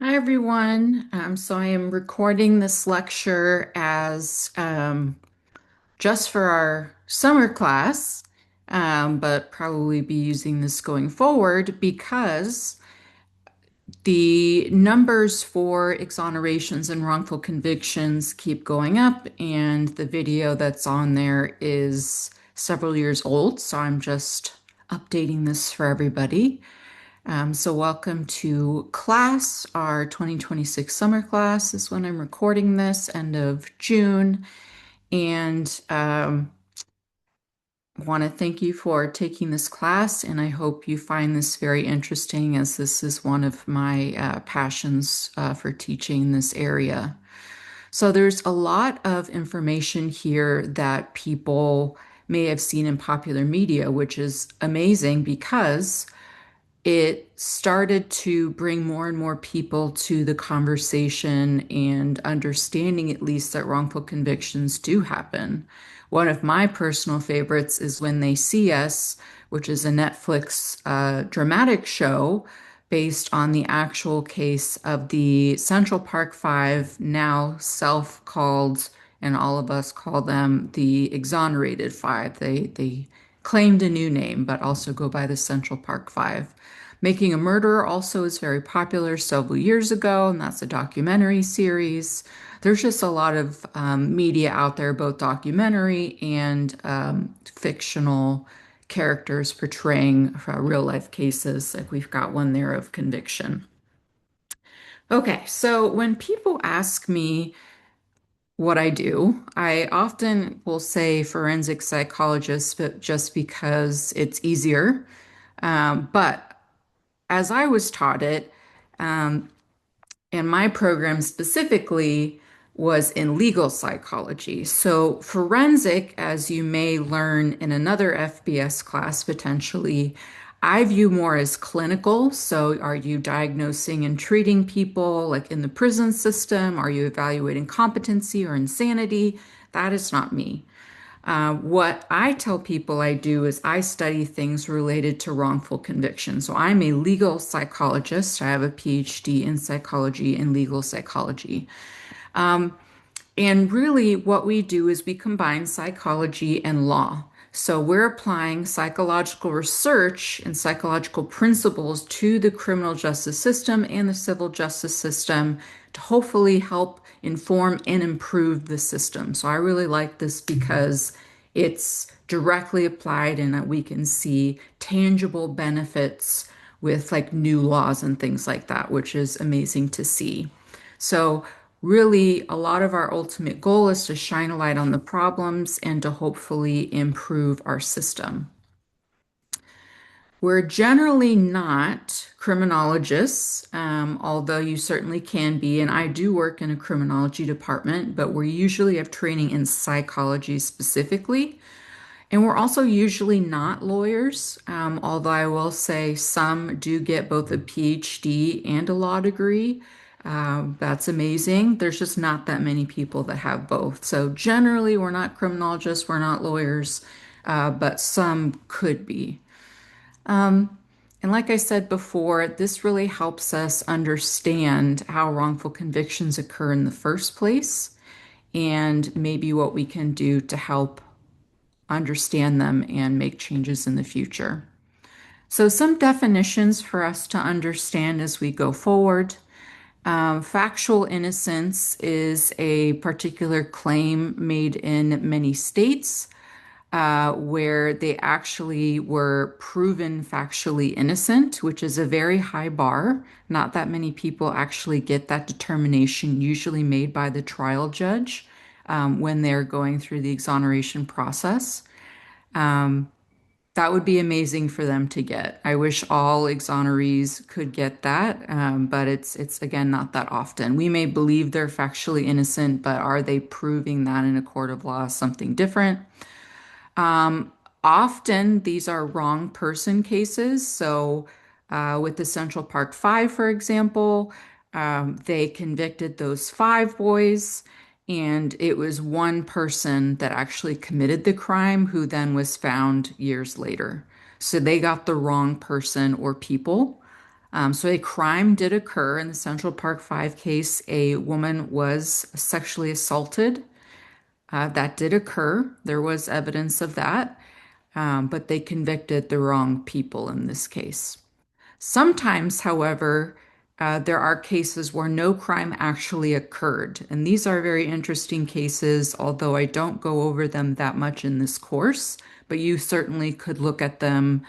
Hi, everyone. So I am recording this lecture as just for our summer class, but probably be using this going forward because the numbers for exonerations and wrongful convictions keep going up, and the video that's on there is several years old. So I'm just updating this for everybody. So welcome to class, our 2026 summer class is when I'm recording this, end of June. And want to thank you for taking this class, and I hope you find this very interesting as this is one of my passions for teaching this area. So there's a lot of information here that people may have seen in popular media, which is amazing because it started to bring more and more people to the conversation and understanding at least that wrongful convictions do happen. One of my personal favorites is When They See Us, which is a Netflix dramatic show based on the actual case of the Central Park Five, now self-called, and all of us call them the Exonerated Five. They claimed a new name, but also go by the Central Park Five. Making a Murderer also is very popular several years ago, and that's a documentary series. There's just a lot of media out there, both documentary and fictional characters portraying real life cases. Like we've got one there of conviction. Okay, so when people ask me what I do, I often will say forensic psychologist, but just because it's easier. But as I was taught it, um, and my program specifically was in legal psychology. So, forensic, as you may learn in another FBS class potentially, I view more as clinical. So, are you diagnosing and treating people like in the prison system? Are you evaluating competency or insanity? That is not me. What I tell people I do is I study things related to wrongful conviction. So I'm a legal psychologist. I have a PhD in psychology and legal psychology. And really, what we do is we combine psychology and law. So we're applying psychological research and psychological principles to the criminal justice system and the civil justice system to hopefully help inform and improve the system. So I really like this because it's directly applied and that we can see tangible benefits with like new laws and things like that, which is amazing to see. So really, a lot of our ultimate goal is to shine a light on the problems and to hopefully improve our system. We're generally not criminologists, although you certainly can be. And I do work in a criminology department, but we usually have training in psychology specifically. And we're also usually not lawyers, although I will say some do get both a PhD and a law degree. That's amazing. There's just not that many people that have both. So generally, we're not criminologists, we're not lawyers, but some could be. And like I said before, this really helps us understand how wrongful convictions occur in the first place and maybe what we can do to help understand them and make changes in the future. So, some definitions for us to understand as we go forward. Factual innocence is a particular claim made in many states where they actually were proven factually innocent, which is a very high bar. Not that many people actually get that determination, usually made by the trial judge when they're going through the exoneration process. That would be amazing for them to get. I wish all exonerees could get that, but it's again not that often. We may believe they're factually innocent, but are they proving that in a court of law is something different? Often these are wrong person cases. So, with the Central Park Five, for example, they convicted those five boys, and it was one person that actually committed the crime who then was found years later. So they got the wrong person or people. So a crime did occur in the Central Park Five case. A woman was sexually assaulted. That did occur. There was evidence of that, but they convicted the wrong people in this case. Sometimes, however, there are cases where no crime actually occurred. And these are very interesting cases, although I don't go over them that much in this course, but you certainly could look at them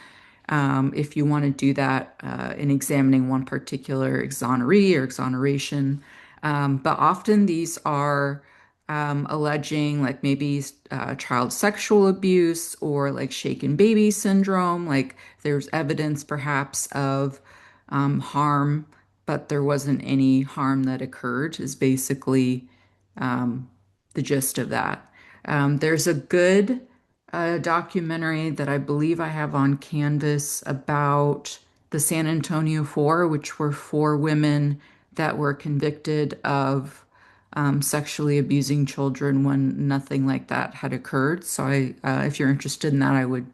if you want to do that in examining one particular exoneree or exoneration. But often these are alleging like maybe child sexual abuse or like shaken baby syndrome. Like there's evidence perhaps of harm, but there wasn't any harm that occurred, is basically um, the gist of that. There's a good documentary that I believe I have on Canvas about the San Antonio Four, which were four women that were convicted of sexually abusing children when nothing like that had occurred. So if you're interested in that, I would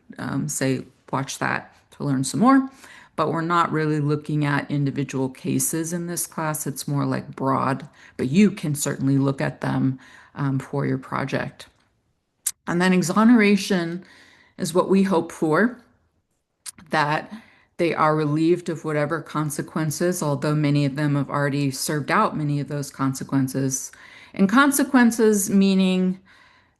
say watch that to learn some more. But we're not really looking at individual cases in this class. It's more like broad, but you can certainly look at them for your project. And then exoneration is what we hope for, that they are relieved of whatever consequences, although many of them have already served out many of those consequences. And consequences meaning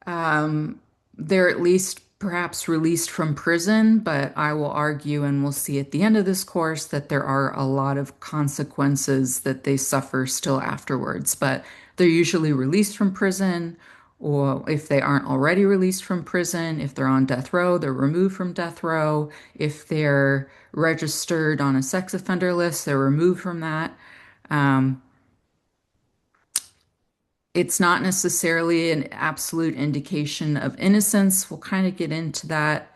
they're at least perhaps released from prison, but I will argue, and we'll see at the end of this course, that there are a lot of consequences that they suffer still afterwards. But they're usually released from prison, or if they aren't already released from prison, if they're on death row, they're removed from death row. If they're registered on a sex offender list, they're removed from that. Um, it's not necessarily an absolute indication of innocence. We'll kind of get into that.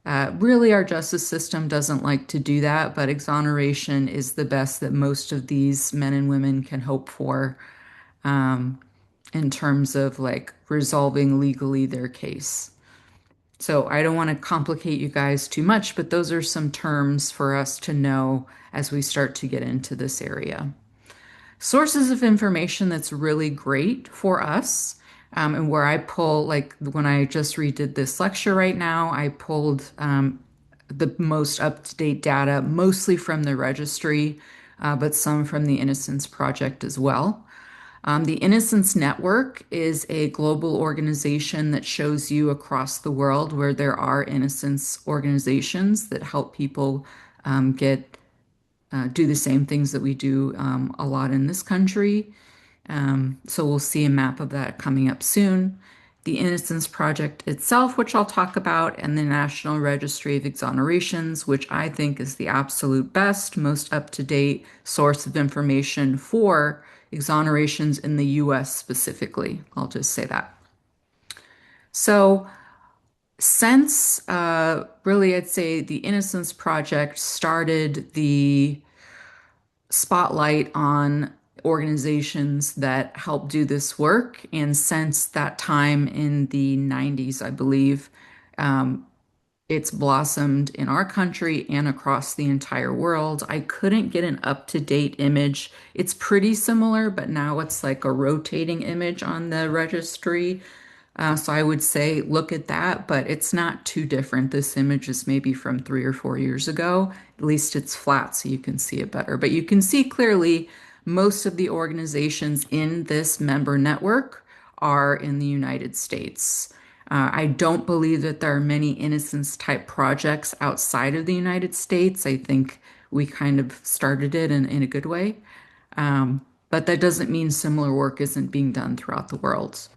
Really, our justice system doesn't like to do that, but exoneration is the best that most of these men and women can hope for in terms of like resolving legally their case. So I don't want to complicate you guys too much, but those are some terms for us to know as we start to get into this area. Sources of information that's really great for us, and where I pull, like when I just redid this lecture right now, I pulled the most up-to-date data, mostly from the registry, but some from the Innocence Project as well. The Innocence Network is a global organization that shows you across the world where there are innocence organizations that help people get do the same things that we do a lot in this country. So we'll see a map of that coming up soon. The Innocence Project itself, which I'll talk about, and the National Registry of Exonerations, which I think is the absolute best, most up-to-date source of information for exonerations in the US specifically. I'll just say that. So since really, I'd say the Innocence Project started the spotlight on organizations that help do this work. And since that time in the 90s, I believe, it's blossomed in our country and across the entire world. I couldn't get an up-to-date image. It's pretty similar, but now it's like a rotating image on the registry. So I would say look at that, but it's not too different. This image is maybe from 3 or 4 years ago. At least it's flat so you can see it better. But you can see clearly most of the organizations in this member network are in the United States. I don't believe that there are many innocence type projects outside of the United States. I think we kind of started it in a good way. But that doesn't mean similar work isn't being done throughout the world.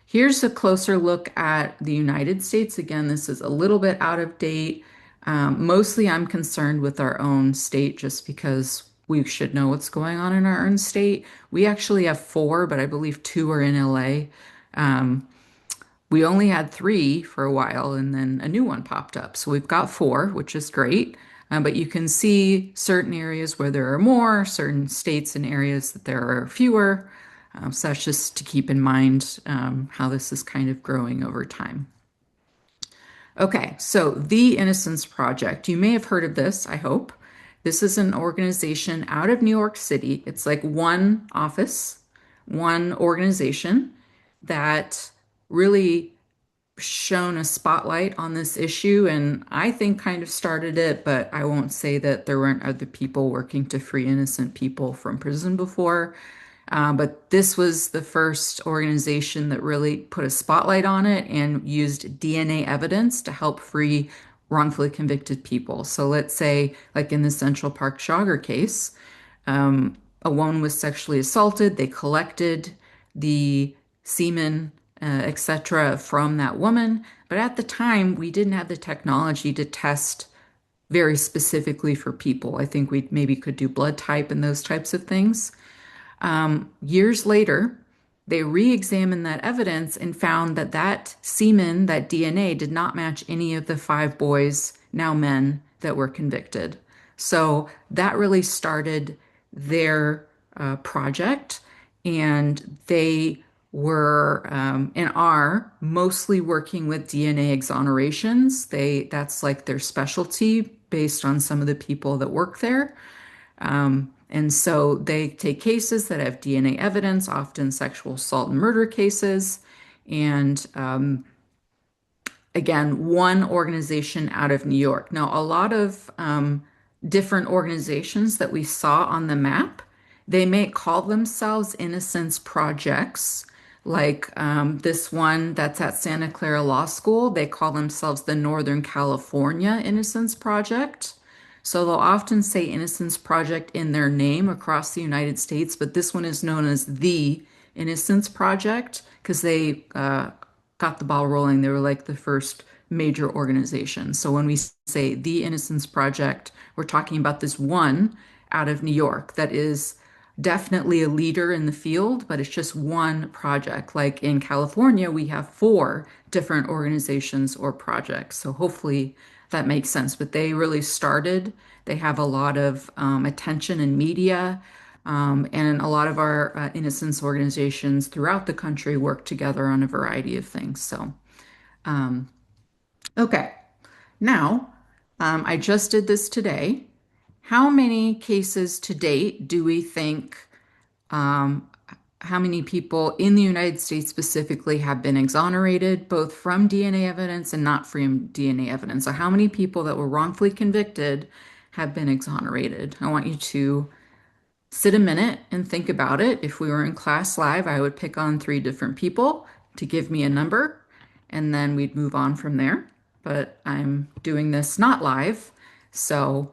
Here's a closer look at the United States. Again, this is a little bit out of date. Mostly I'm concerned with our own state just because we should know what's going on in our own state. We actually have four, but I believe two are in LA. We only had three for a while, and then a new one popped up. So we've got four, which is great. But you can see certain areas where there are more, certain states and areas that there are fewer. So that's just to keep in mind how this is kind of growing over time. Okay, so the Innocence Project. You may have heard of this, I hope. This is an organization out of New York City. It's like one office, one organization that really shone a spotlight on this issue, and I think kind of started it, but I won't say that there weren't other people working to free innocent people from prison before. But this was the first organization that really put a spotlight on it and used DNA evidence to help free wrongfully convicted people. So let's say, like in the Central Park jogger case, a woman was sexually assaulted. They collected the semen, etc., from that woman. But at the time, we didn't have the technology to test very specifically for people. I think we maybe could do blood type and those types of things. Years later, they re-examined that evidence and found that that semen, that DNA, did not match any of the five boys, now men, that were convicted. So that really started their project, and they were and are mostly working with DNA exonerations. That's like their specialty based on some of the people that work there. And so they take cases that have DNA evidence, often sexual assault and murder cases. And again, one organization out of New York. Now, a lot of different organizations that we saw on the map, they may call themselves innocence projects. Like this one that's at Santa Clara Law School, they call themselves the Northern California Innocence Project. So they'll often say Innocence Project in their name across the United States, but this one is known as the Innocence Project because they got the ball rolling. They were like the first major organization. So when we say the Innocence Project, we're talking about this one out of New York that is definitely a leader in the field, but it's just one project. Like in California, we have four different organizations or projects. So hopefully that makes sense. But they really started, they have a lot of attention in media. And a lot of our innocence organizations throughout the country work together on a variety of things. So, okay. Now, I just did this today. How many cases to date do we think, how many people in the United States specifically have been exonerated, both from DNA evidence and not from DNA evidence? So, how many people that were wrongfully convicted have been exonerated? I want you to sit a minute and think about it. If we were in class live, I would pick on three different people to give me a number, and then we'd move on from there. But I'm doing this not live, so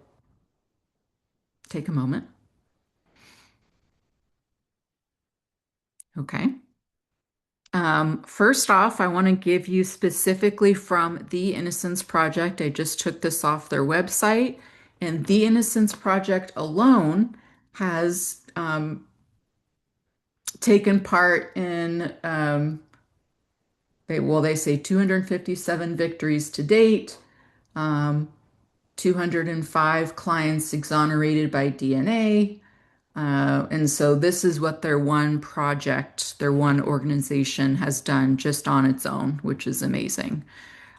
take a moment. Okay. First off, I want to give you specifically from the Innocence Project. I just took this off their website, and the Innocence Project alone has taken part in they say 257 victories to date, 205 clients exonerated by DNA. And so this is what their one project, their one organization has done just on its own, which is amazing.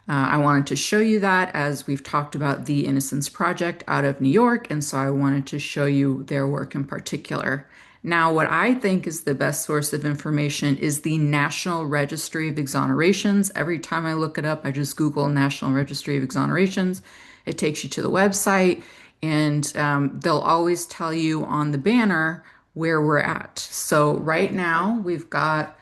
I wanted to show you that as we've talked about the Innocence Project out of New York, and so I wanted to show you their work in particular. Now, what I think is the best source of information is the National Registry of Exonerations. Every time I look it up, I just Google National Registry of Exonerations. It takes you to the website, and they'll always tell you on the banner where we're at. So right now, we've got,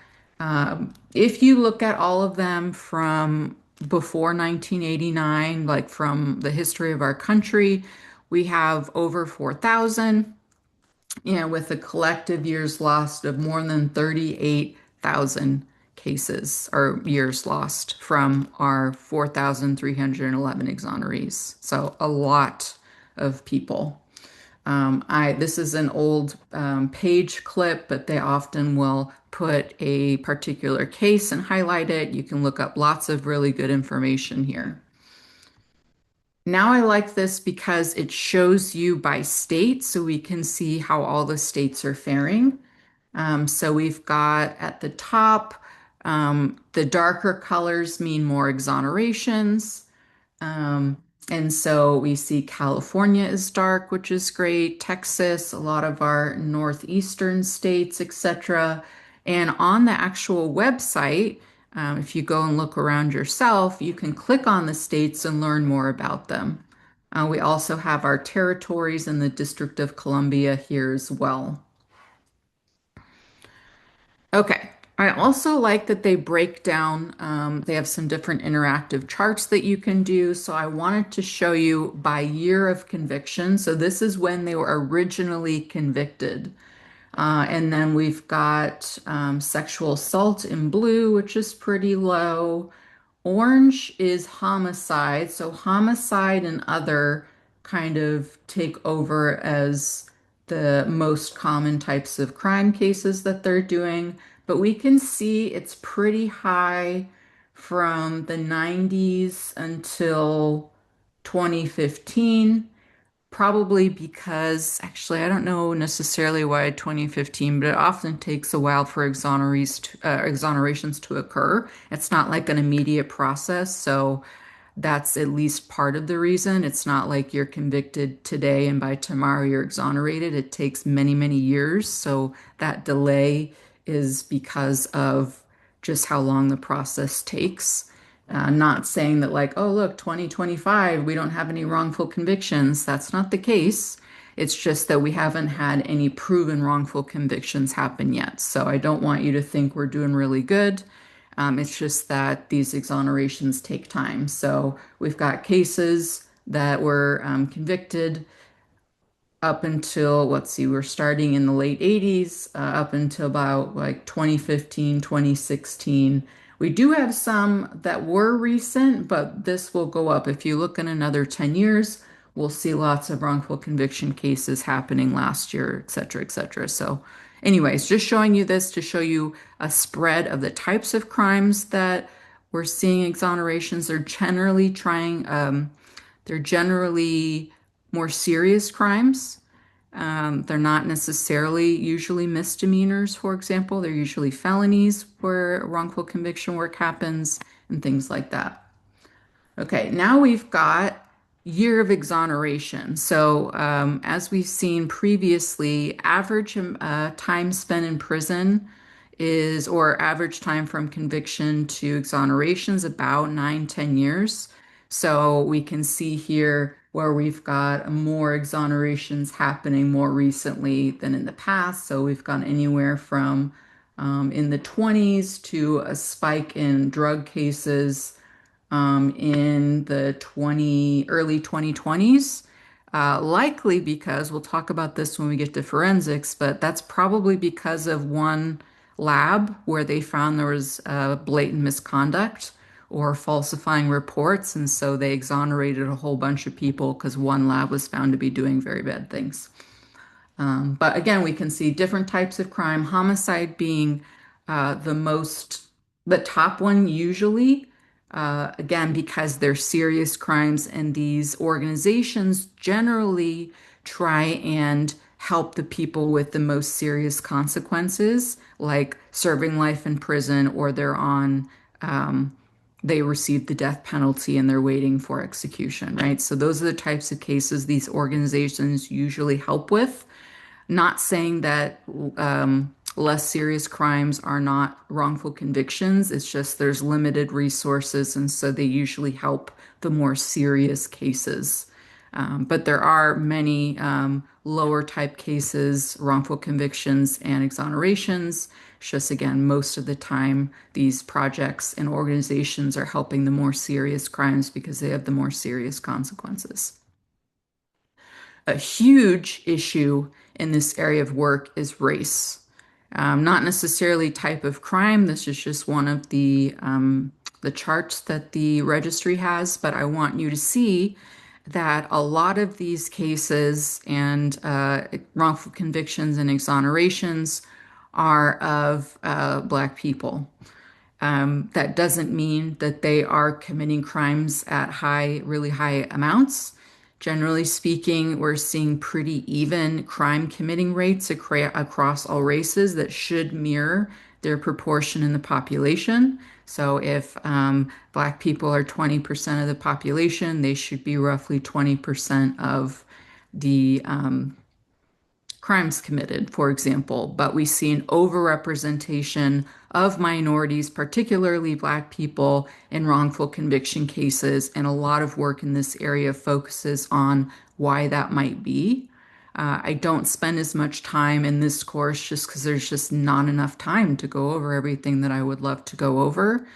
if you look at all of them from before 1989, like from the history of our country, we have over 4,000, and with a collective years lost of more than 38,000 cases or years lost from our 4,311 exonerees. So a lot of people. This is an old page clip, but they often will put a particular case and highlight it. You can look up lots of really good information here. Now I like this because it shows you by state, so we can see how all the states are faring. So we've got at the top, the darker colors mean more exonerations. And so we see California is dark, which is great, Texas, a lot of our northeastern states, etc. And on the actual website, if you go and look around yourself, you can click on the states and learn more about them. We also have our territories in the District of Columbia here as well. Okay. I also like that they break down, they have some different interactive charts that you can do. So I wanted to show you by year of conviction. So this is when they were originally convicted. And then we've got sexual assault in blue, which is pretty low. Orange is homicide. So homicide and other kind of take over as the most common types of crime cases that they're doing. But we can see it's pretty high from the 90s until 2015. Probably because, actually, I don't know necessarily why 2015, but it often takes a while for exonerations to occur. It's not like an immediate process, so that's at least part of the reason. It's not like you're convicted today and by tomorrow you're exonerated. It takes many, many years. So that delay is because of just how long the process takes. Not saying that, like, oh, look, 2025, we don't have any wrongful convictions. That's not the case. It's just that we haven't had any proven wrongful convictions happen yet. So I don't want you to think we're doing really good. It's just that these exonerations take time. So we've got cases that were convicted up until, let's see, we're starting in the late 80s, up until about like 2015, 2016. We do have some that were recent, but this will go up. If you look in another 10 years, we'll see lots of wrongful conviction cases happening last year, et cetera, et cetera. So, anyways, just showing you this to show you a spread of the types of crimes that we're seeing exonerations. They're generally more serious crimes. They're not necessarily usually misdemeanors, for example. They're usually felonies where wrongful conviction work happens and things like that. Okay, now we've got year of exoneration. So, as we've seen previously, average time spent in prison is, or average time from conviction to exoneration is about 9, 10 years. So we can see here where we've got more exonerations happening more recently than in the past. So we've gone anywhere from in the 20s to a spike in drug cases in the early 2020s. Likely because we'll talk about this when we get to forensics, but that's probably because of one lab where they found there was blatant misconduct or falsifying reports, and so they exonerated a whole bunch of people because one lab was found to be doing very bad things. But again, we can see different types of crime, homicide being the top one usually. Again, because they're serious crimes, and these organizations generally try and help the people with the most serious consequences, like serving life in prison, or they received the death penalty and they're waiting for execution, right? So those are the types of cases these organizations usually help with. Not saying that less serious crimes are not wrongful convictions. It's just there's limited resources, and so they usually help the more serious cases. But there are many lower type cases, wrongful convictions, and exonerations. It's just, again, most of the time, these projects and organizations are helping the more serious crimes because they have the more serious consequences. A huge issue in this area of work is race. Not necessarily type of crime. This is just one of the charts that the registry has, but I want you to see that a lot of these cases and wrongful convictions and exonerations are of Black people. That doesn't mean that they are committing crimes at really high amounts. Generally speaking, we're seeing pretty even crime committing rates across all races that should mirror their proportion in the population. So if Black people are 20% of the population, they should be roughly 20% of the crimes committed, for example. But we see an overrepresentation of minorities, particularly Black people, in wrongful conviction cases. And a lot of work in this area focuses on why that might be. I don't spend as much time in this course just because there's just not enough time to go over everything that I would love to go over.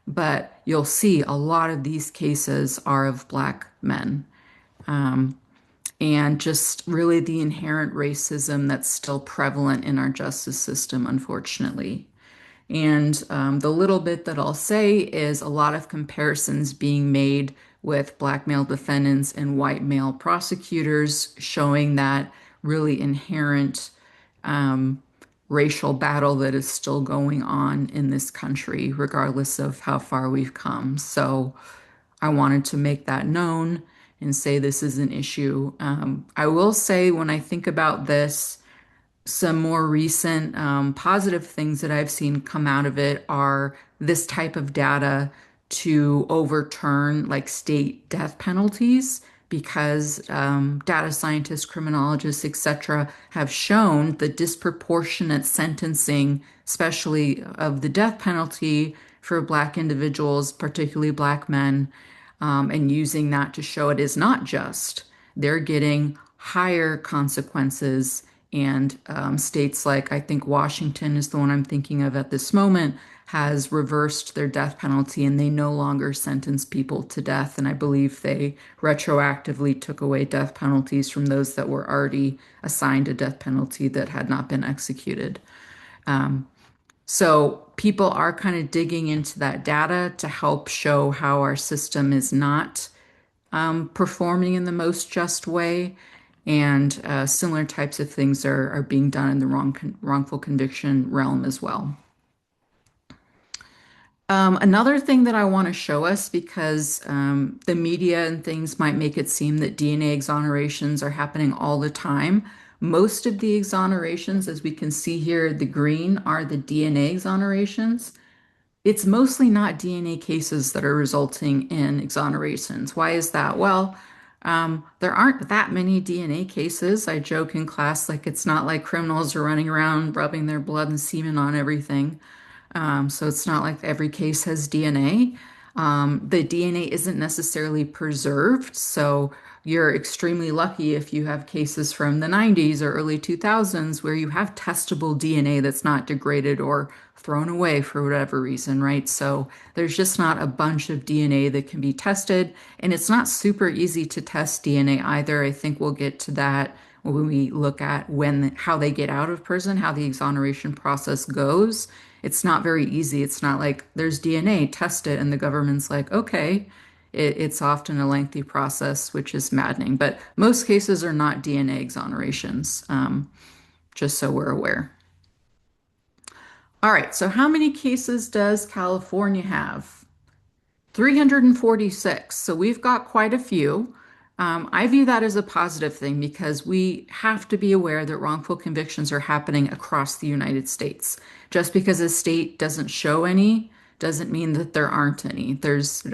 But you'll see a lot of these cases are of Black men. And just really the inherent racism that's still prevalent in our justice system, unfortunately. And the little bit that I'll say is a lot of comparisons being made with Black male defendants and white male prosecutors, showing that really inherent racial battle that is still going on in this country, regardless of how far we've come. So I wanted to make that known and say this is an issue. I will say, when I think about this, some more recent positive things that I've seen come out of it are this type of data to overturn like state death penalties because data scientists, criminologists, etc., have shown the disproportionate sentencing, especially of the death penalty for Black individuals, particularly Black men, and using that to show it is not just. They're getting higher consequences. And states like, I think Washington is the one I'm thinking of at this moment, has reversed their death penalty and they no longer sentence people to death. And I believe they retroactively took away death penalties from those that were already assigned a death penalty that had not been executed. So people are kind of digging into that data to help show how our system is not performing in the most just way. And similar types of things are being done in the wrongful conviction realm as well. Another thing that I want to show us, because the media and things might make it seem that DNA exonerations are happening all the time. Most of the exonerations, as we can see here, the green are the DNA exonerations. It's mostly not DNA cases that are resulting in exonerations. Why is that? Well, there aren't that many DNA cases. I joke in class, like it's not like criminals are running around rubbing their blood and semen on everything. So it's not like every case has DNA. The DNA isn't necessarily preserved, so you're extremely lucky if you have cases from the 90s or early 2000s where you have testable DNA that's not degraded or thrown away for whatever reason, right? So there's just not a bunch of DNA that can be tested, and it's not super easy to test DNA either. I think we'll get to that when we look at how they get out of prison, how the exoneration process goes. It's not very easy. It's not like there's DNA, test it, and the government's like, okay. It's often a lengthy process, which is maddening. But most cases are not DNA exonerations, just so we're aware. All right, so how many cases does California have? 346. So we've got quite a few. I view that as a positive thing because we have to be aware that wrongful convictions are happening across the United States. Just because a state doesn't show any doesn't mean that there aren't any. There's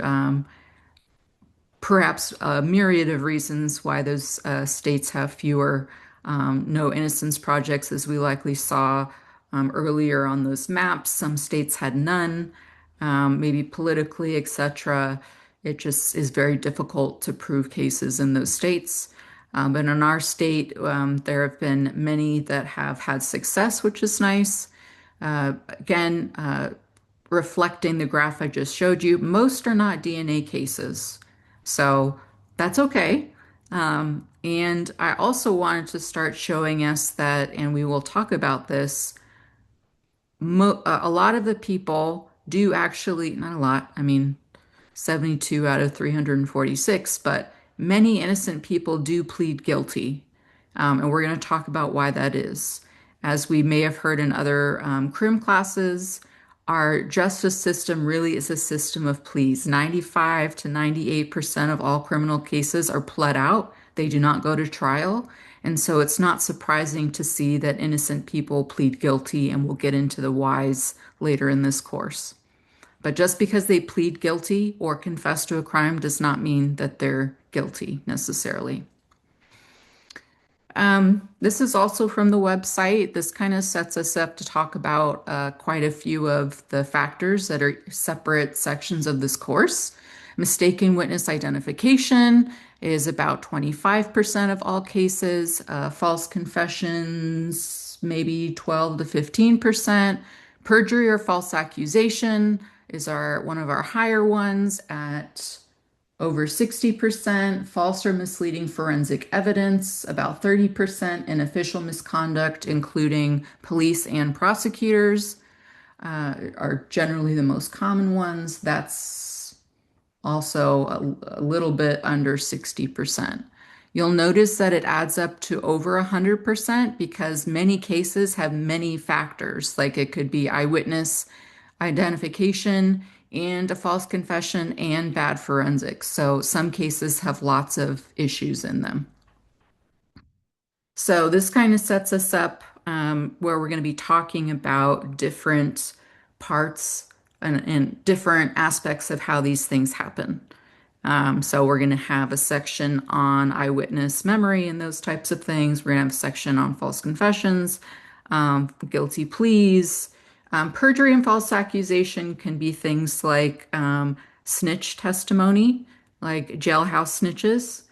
perhaps a myriad of reasons why those states have fewer no innocence projects, as we likely saw earlier on those maps. Some states had none, maybe politically, etc. It just is very difficult to prove cases in those states. But in our state, there have been many that have had success, which is nice. Again, reflecting the graph I just showed you, most are not DNA cases. So that's okay. And I also wanted to start showing us that, and we will talk about this, a lot of the people do actually, not a lot, I mean, 72 out of 346, but many innocent people do plead guilty. And we're going to talk about why that is. As we may have heard in other crim classes, our justice system really is a system of pleas. 95 to 98% of all criminal cases are pled out. They do not go to trial. And so it's not surprising to see that innocent people plead guilty, and we'll get into the whys later in this course. But just because they plead guilty or confess to a crime does not mean that they're guilty necessarily. This is also from the website. This kind of sets us up to talk about quite a few of the factors that are separate sections of this course. Mistaken witness identification is about 25% of all cases. False confessions, maybe 12 to 15%. Perjury or false accusation is one of our higher ones at over 60%, false or misleading forensic evidence, about 30%, and official misconduct, including police and prosecutors, are generally the most common ones. That's also a little bit under 60%. You'll notice that it adds up to over 100% because many cases have many factors, like it could be eyewitness identification and a false confession and bad forensics. So some cases have lots of issues in them. So this kind of sets us up where we're going to be talking about different parts and different aspects of how these things happen. So we're going to have a section on eyewitness memory and those types of things. We're going to have a section on false confessions, guilty pleas. Perjury and false accusation can be things like snitch testimony, like jailhouse snitches.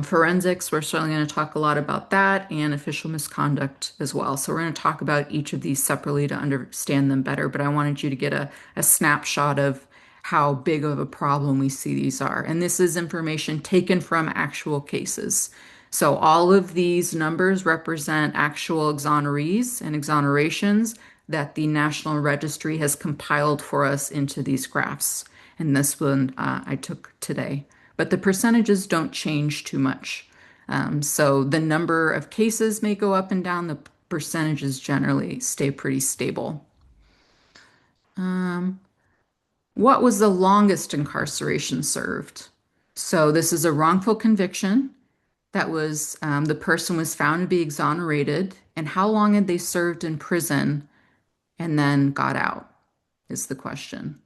Forensics, we're certainly going to talk a lot about that, and official misconduct as well. So we're going to talk about each of these separately to understand them better, but I wanted you to get a snapshot of how big of a problem we see these are. And this is information taken from actual cases. So all of these numbers represent actual exonerees and exonerations that the National Registry has compiled for us into these graphs. And this one I took today. But the percentages don't change too much. So the number of cases may go up and down, the percentages generally stay pretty stable. What was the longest incarceration served? So this is a wrongful conviction that was the person was found to be exonerated, and how long had they served in prison and then got out is the question.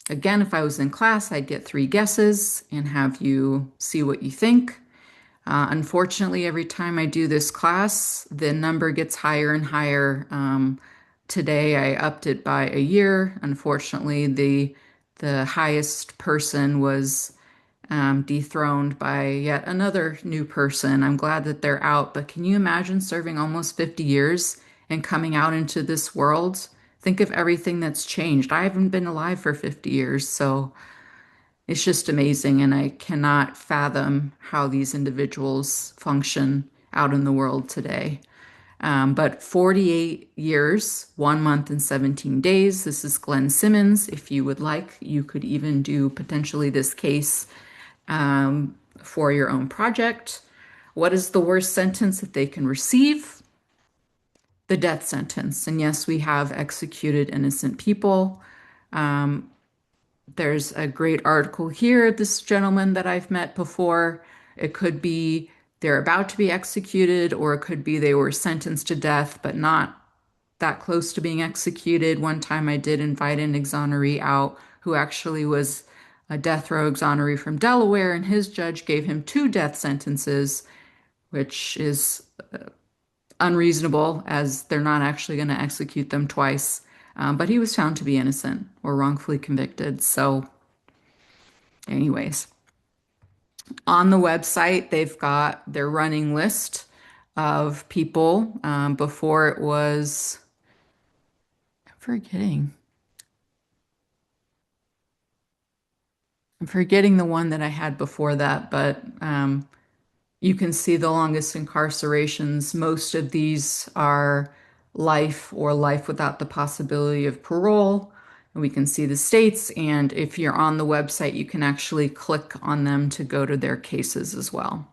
Again, if I was in class, I'd get 3 guesses and have you see what you think. Unfortunately, every time I do this class, the number gets higher and higher. Today, I upped it by a year. Unfortunately, the highest person was dethroned by yet another new person. I'm glad that they're out, but can you imagine serving almost 50 years and coming out into this world? Think of everything that's changed. I haven't been alive for 50 years, so it's just amazing, and I cannot fathom how these individuals function out in the world today. But 48 years, 1 month and 17 days. This is Glenn Simmons. If you would like, you could even do potentially this case for your own project. What is the worst sentence that they can receive? The death sentence. And yes, we have executed innocent people. There's a great article here, this gentleman that I've met before. It could be they're about to be executed, or it could be they were sentenced to death, but not that close to being executed. One time I did invite an exoneree out who actually was a death row exoneree from Delaware, and his judge gave him 2 death sentences, which is unreasonable as they're not actually going to execute them twice. But he was found to be innocent or wrongfully convicted. So, anyways, on the website, they've got their running list of people. Before it was, forgetting. I'm forgetting the one that I had before that, but you can see the longest incarcerations. Most of these are life or life without the possibility of parole. And we can see the states, and if you're on the website, you can actually click on them to go to their cases as well.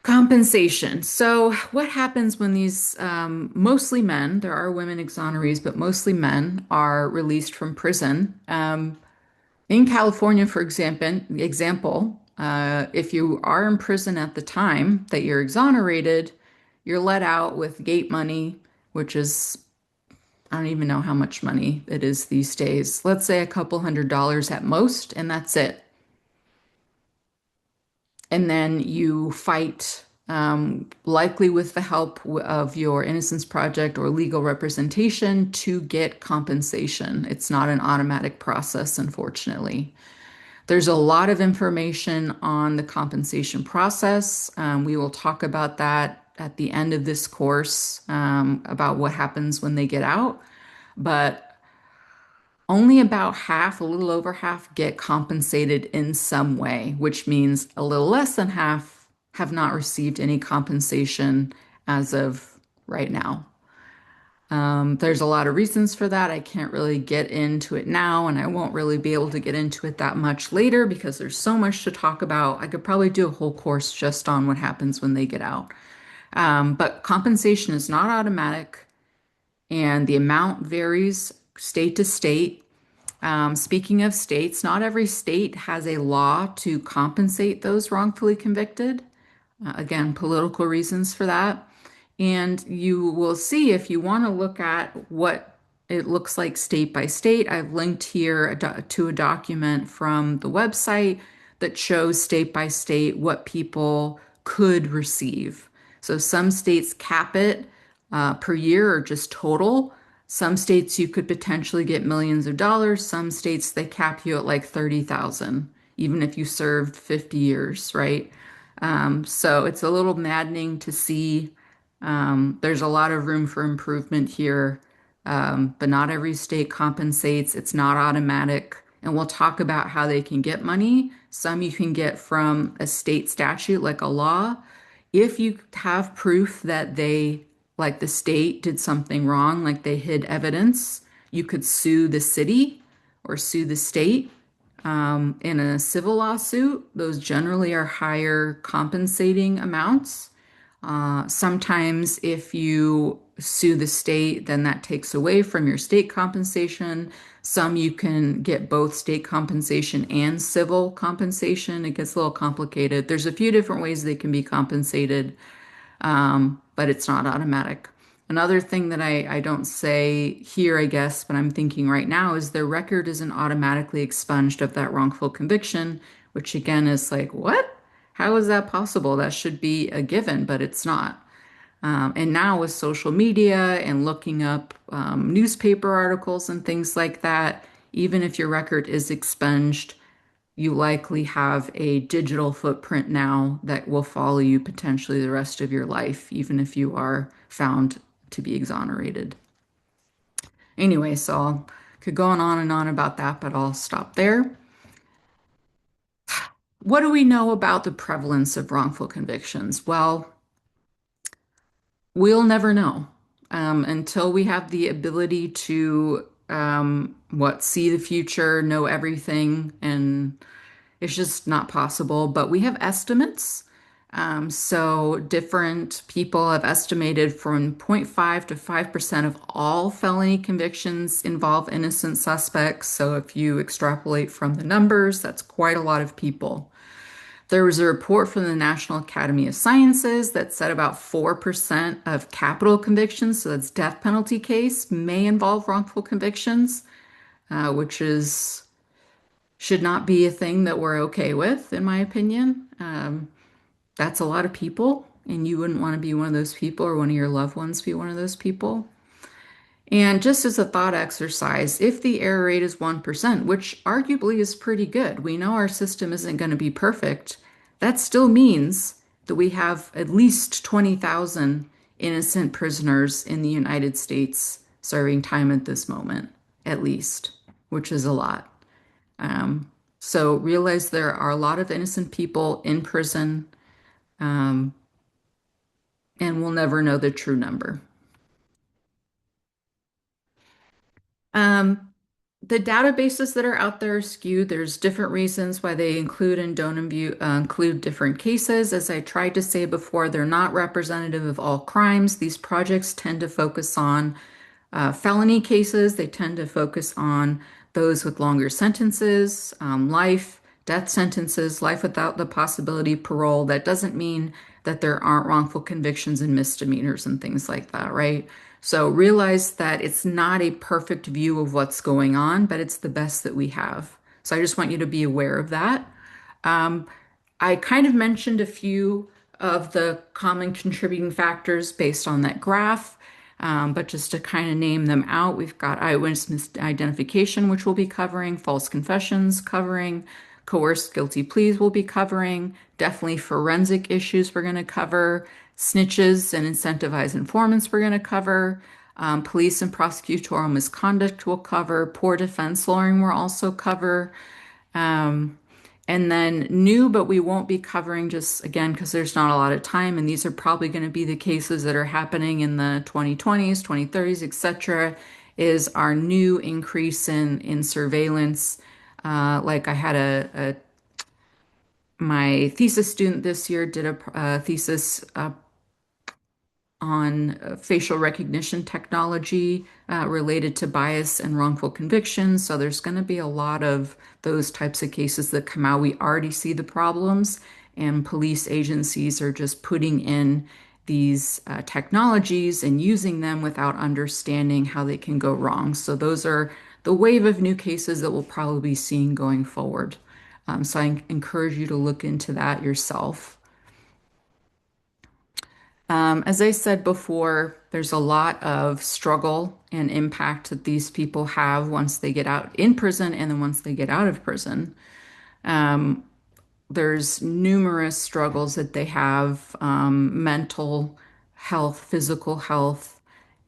Compensation. So what happens when these mostly men, there are women exonerees, but mostly men are released from prison? In California, for example, If you are in prison at the time that you're exonerated, you're let out with gate money, which is, I don't even know how much money it is these days. Let's say a couple $100s at most, and that's it. And then you fight, likely with the help of your Innocence Project or legal representation, to get compensation. It's not an automatic process, unfortunately. There's a lot of information on the compensation process. We will talk about that at the end of this course, about what happens when they get out. But only about half, a little over half, get compensated in some way, which means a little less than half have not received any compensation as of right now. There's a lot of reasons for that. I can't really get into it now, and I won't really be able to get into it that much later because there's so much to talk about. I could probably do a whole course just on what happens when they get out. But compensation is not automatic, and the amount varies state to state. Speaking of states, not every state has a law to compensate those wrongfully convicted. Again, political reasons for that. And you will see if you want to look at what it looks like state by state. I've linked here to a document from the website that shows state by state what people could receive. So some states cap it per year or just total. Some states you could potentially get millions of dollars. Some states they cap you at like 30,000, even if you served 50 years, right? So it's a little maddening to see. There's a lot of room for improvement here, but not every state compensates. It's not automatic. And we'll talk about how they can get money. Some you can get from a state statute, like a law. If you have proof that like the state did something wrong, like they hid evidence, you could sue the city or sue the state. In a civil lawsuit, those generally are higher compensating amounts. Sometimes, if you sue the state, then that takes away from your state compensation. Some you can get both state compensation and civil compensation. It gets a little complicated. There's a few different ways they can be compensated, but it's not automatic. Another thing that I don't say here, I guess, but I'm thinking right now is their record isn't automatically expunged of that wrongful conviction, which again is like, what? How is that possible? That should be a given, but it's not. And now with social media and looking up newspaper articles and things like that, even if your record is expunged, you likely have a digital footprint now that will follow you potentially the rest of your life, even if you are found to be exonerated. Anyway, so I could go on and on about that, but I'll stop there. What do we know about the prevalence of wrongful convictions? Well, we'll never know until we have the ability to see the future, know everything, and it's just not possible. But we have estimates. So different people have estimated from 0.5 to 5% of all felony convictions involve innocent suspects. So if you extrapolate from the numbers, that's quite a lot of people. There was a report from the National Academy of Sciences that said about 4% of capital convictions, so that's death penalty case, may involve wrongful convictions, which should not be a thing that we're okay with, in my opinion. That's a lot of people, and you wouldn't want to be one of those people or one of your loved ones be one of those people. And just as a thought exercise, if the error rate is 1%, which arguably is pretty good, we know our system isn't going to be perfect. That still means that we have at least 20,000 innocent prisoners in the United States serving time at this moment, at least, which is a lot. So realize there are a lot of innocent people in prison, and we'll never know the true number. Um, the databases that are out there are skewed. There's different reasons why they include and don't include different cases. As I tried to say before, they're not representative of all crimes. These projects tend to focus on felony cases. They tend to focus on those with longer sentences, life, death sentences, life without the possibility of parole. That doesn't mean that there aren't wrongful convictions and misdemeanors and things like that, right? So realize that it's not a perfect view of what's going on, but it's the best that we have. So I just want you to be aware of that. Um, I kind of mentioned a few of the common contributing factors based on that graph, but just to kind of name them out, we've got eyewitness misidentification, which we'll be covering, false confessions covering, coerced guilty pleas we'll be covering, definitely forensic issues we're going to cover, snitches and incentivized informants we're going to cover, police and prosecutorial misconduct we'll cover, poor defense lawyering we'll also cover. Um, and then new, but we won't be covering just again because there's not a lot of time, and these are probably going to be the cases that are happening in the 2020s, 2030s, etc. Is our new increase in surveillance. Like I had my thesis student this year did a thesis on facial recognition technology related to bias and wrongful convictions. So there's going to be a lot of those types of cases that come out. We already see the problems, and police agencies are just putting in these technologies and using them without understanding how they can go wrong. So those are the wave of new cases that we'll probably be seeing going forward. So I encourage you to look into that yourself. As I said before, there's a lot of struggle and impact that these people have once they get out in prison and then once they get out of prison. Um, there's numerous struggles that they have, mental health, physical health,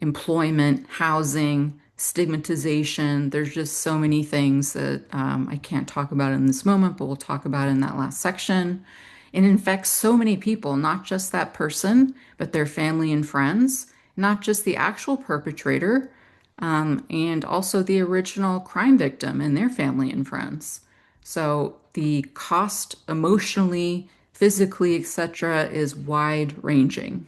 employment, housing, stigmatization. There's just so many things that I can't talk about in this moment, but we'll talk about in that last section. It infects so many people, not just that person, but their family and friends, not just the actual perpetrator, and also the original crime victim and their family and friends. So the cost emotionally, physically, etc., is wide ranging.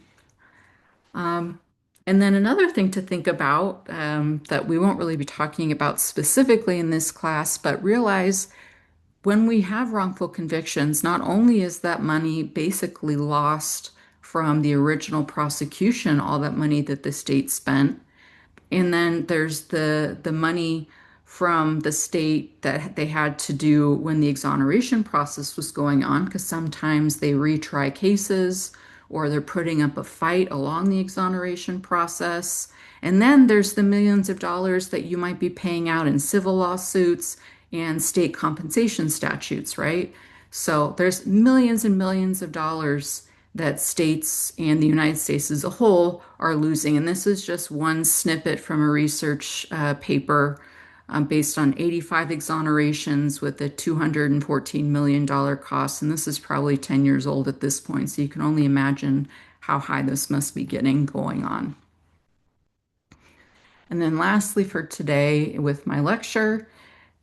And then another thing to think about that we won't really be talking about specifically in this class, but realize when we have wrongful convictions, not only is that money basically lost from the original prosecution, all that money that the state spent, and then there's the money from the state that they had to do when the exoneration process was going on, because sometimes they retry cases or they're putting up a fight along the exoneration process. And then there's the millions of dollars that you might be paying out in civil lawsuits and state compensation statutes, right? So there's millions and millions of dollars that states and the United States as a whole are losing. And this is just one snippet from a research paper based on 85 exonerations with a $214 million cost. And this is probably 10 years old at this point. So you can only imagine how high this must be getting going on. And then lastly for today with my lecture,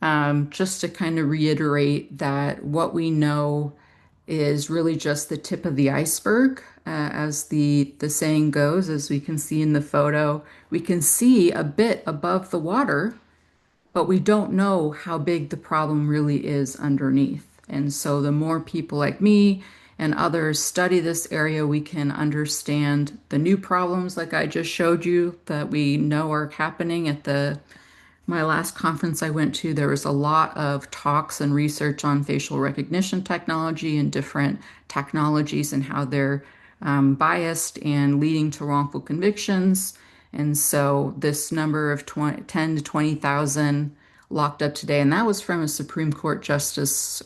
just to kind of reiterate that what we know is really just the tip of the iceberg. As the saying goes, as we can see in the photo, we can see a bit above the water, but we don't know how big the problem really is underneath. And so the more people like me and others study this area, we can understand the new problems like I just showed you that we know are happening at the my last conference I went to, there was a lot of talks and research on facial recognition technology and different technologies and how they're biased and leading to wrongful convictions. And so this number of 10 to 20,000 locked up today, and that was from a Supreme Court justice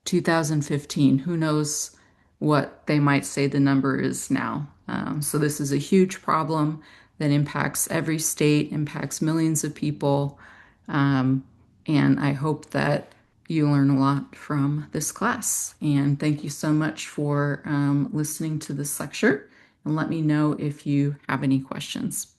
2015. Who knows what they might say the number is now. So this is a huge problem that impacts every state, impacts millions of people. Um, and I hope that you learn a lot from this class. And thank you so much for listening to this lecture. And let me know if you have any questions.